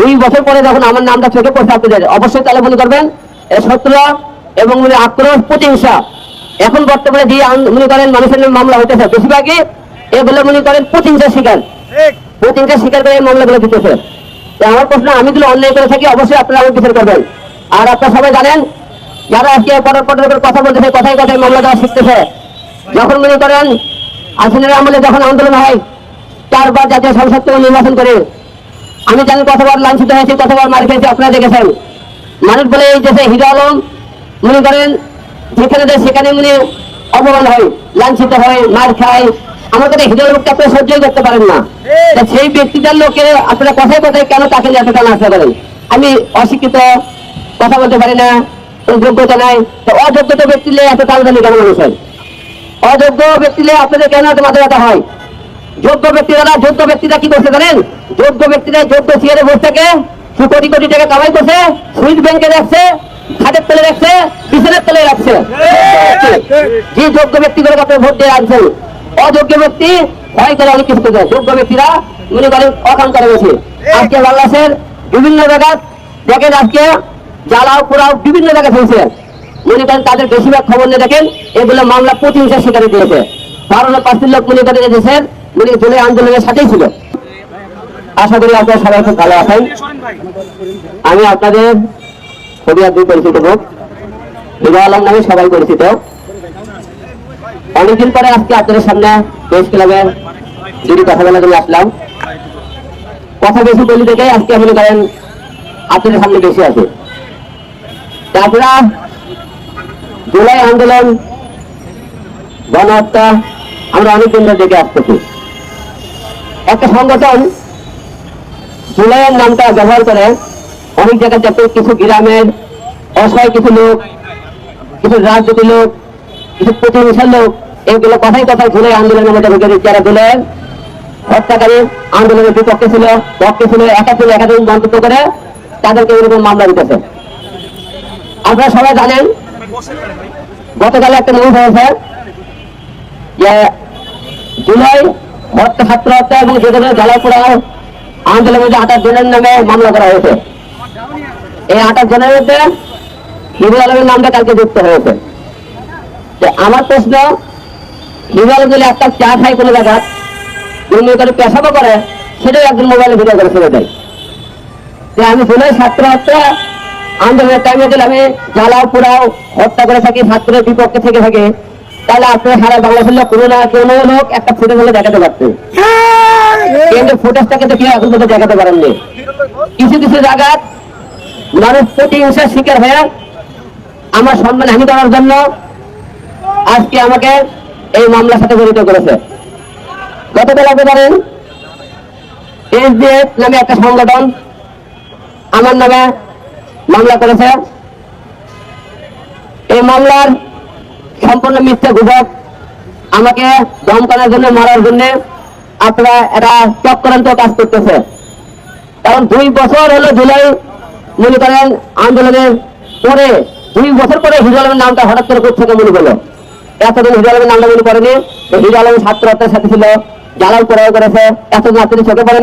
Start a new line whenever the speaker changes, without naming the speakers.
2 বছর পরে যখন আমার নামটা চোখে পড়ছে আপনাদের অবশ্যই তাহলে মনে করবেন শত্রু এবং আক্রোশ প্রতিহিংসা এখন বর্তমানে দিয়ে মনে করেন মানুষের নামে মামলা হইতেছে বেশিরভাগই এগুলো মনে করেন প্রতিহিংসা শিকার করে এই মামলাগুলো দিতেছে। আমার প্রশ্ন, আমি গুলো অন্যায় করে থাকি অবশ্যই আপনারা আমাকে বিচার করবেন। আর আপনারা সবাই জানেন যারা আজকে পটের কথা বলতেছে, কথায় কথায় মামলা দেওয়া শিখতেছে, যখন মনে করেন আসনের আমলে যখন আন্দোলন হয় 4 বার জাতীয় সংসদ থেকে নির্বাচন করে, আমি জানি কতবার লাঞ্ছিত হয়েছে, কতবার মার খেয়েছে, আপনারা দেখেছেন। মানুষ বলে এই দেশে হিরো আলম মনে করেন যেখানে দেয় সেখানে মনে অপমান হয়, লাঞ্ছিত হয়, মার খায়। আমার কথা হিরো আলমকে আপনারা সহ্যই করতে পারেন না। সেই ব্যক্তিটার লোকে আপনারা কথায় কথায় কেন তাকে নিয়ে এতটা নাচতে পারেন? আমি অশিক্ষিত, কথা বলতে পারি না, যোগ্যতা নাই, তো অযোগ্যত ব্যক্তি নিয়ে এত টানটানি কেন মানুষ হয়? অযোগ্য ব্যক্তি নিয়ে আপনাদের কেন এত মাথা ব্যথা হয়? যোগ্য ব্যক্তিরা কি করছে জানেন? যোগ্য ব্যক্তিরা যোগ্য চেয়ারে বসে থেকে কোটি কোটি টাকা কামাই করছে, সুইস ব্যাংকে রাখছে, খাটের তলে রাখছে, বিছানার তলে রাখছে। যে যোগ্য ব্যক্তিগুলোকে আপনি ভোট দিয়ে আনছেন, অযোগ্য ব্যক্তি ভয় করে অনেক কিছু করছে। যোগ্য ব্যক্তিরা মনে করেন অকাম করে গেছে। আজকে বাংলাদেশের বিভিন্ন জায়গায় দেখেন, আজকে জ্বালাও পোড়াও বিভিন্ন জায়গায় হয়েছে, মনে করেন তাদের বেশিরভাগ খবর নিয়ে দেখেন এগুলো মামলা প্রতিহিংসার শিকারে দিয়েছে। 12-5 লোক মনে করেন দেশের জুলাই আন্দোলনের সাথেই ছিল। আশা করি আপনারা সবাই খুব ভালো আছেন। আমি আপনাদের খুবই একদম পরিচিত লোক, হিরো আলম নামে সবাই পরিচিত। অনেকদিন পরে আজকে আপনাদের সামনে প্রেস ক্লাবের যদি কথা বলার জন্য আসলাম। কথা বেশি বলি দেখে আজকে মনে করেন আপনাদের সামনে বেশি আছে। আপনারা জুলাই আন্দোলন, গণহত্যা আমরা অনেকদিন ধরে দেখে আসতেছি। একটা সংগঠন জুলাইয়ের নামটা ব্যবহার করে অনেক জায়গায় দেখতে, কিছু গ্রামের অসহায় কিছু লোক, কিছু রাজনীতি লোক, কিছু প্রতিহিংসার লোক, এগুলো কথায় কথায় জুলাই আন্দোলনের মধ্যে ঢুকে দিচ্ছে। যারা জুলাইয়ের হত্যাকারী আন্দোলনের বিপক্ষে ছিল, পক্ষে ছিল, একাধিক মন্তব্য করে তাদেরকে এরকম মামলা দিতেছে। আপনারা সবাই জানেন গতকালে একটা নিউজ হয়েছে যে জুলাই ছাত্র হত্যা এবং যেখানে জ্বালাপোড়া আন্দোলনের মধ্যে 28 জনের নামে মামলা করা হয়েছে। এই 28 জনের মধ্যে হিরো আলমের নামটা কালকে যুক্ত হয়েছে। আমার প্রশ্ন, হিরো আলম যদি একটা চা খায় কোনো জায়গা করে পেশাবো করে, সেটাই একজন মোবাইলে ভিডিও করে ফেলে দেয় যে আমি জুলাই ছাত্র হত্যা আন্দোলনের টাইমে গেলে আমি জ্বালাও পোড়াও হত্যা করে থাকি, ছাত্রের বিপক্ষে থেকে থাকে, তাহলে আপনার সারা বাংলাদেশের লোক কোনো না কোনো লোক একটা ফুটেজ হলে দেখাতে পারতেন। কিন্তু ফুটেজটাকে তো কেউ এখন পর্যন্ত দেখাতে পারেননি। কিছু কিছু জায়গায় মানুষ প্রতিহিংসার শিকার হয়ে আমার সম্মান হানি করার জন্য আজকে আমাকে এই মামলার সাথে জড়িত করেছে। গতকাল আপনি জানেন SDF নামে একটা সংগঠন আমার নামে মামলা করেছে। এই মামলার সম্পূর্ণ মিথ্যা গুজব, আমাকে ধমকানোর জন্য, মারার জন্য আপনারা একটা চক্রান্ত কাজ করতেছে। কারণ 2 বছর হলো জুলাই মনে করেন আন্দোলনের পরে, 2 বছর পরে হিরো আলমের নামটা হঠাৎ করে কোথা থেকে মনে করলো? এতদিন হিরো আলমের নামটা মনে করেনি। হিরো আলম ছাত্র হত্যার সাথে ছিল, জ্বালাও পোড়াও করেছে, এতদিন আপনি চোখে পড়েন।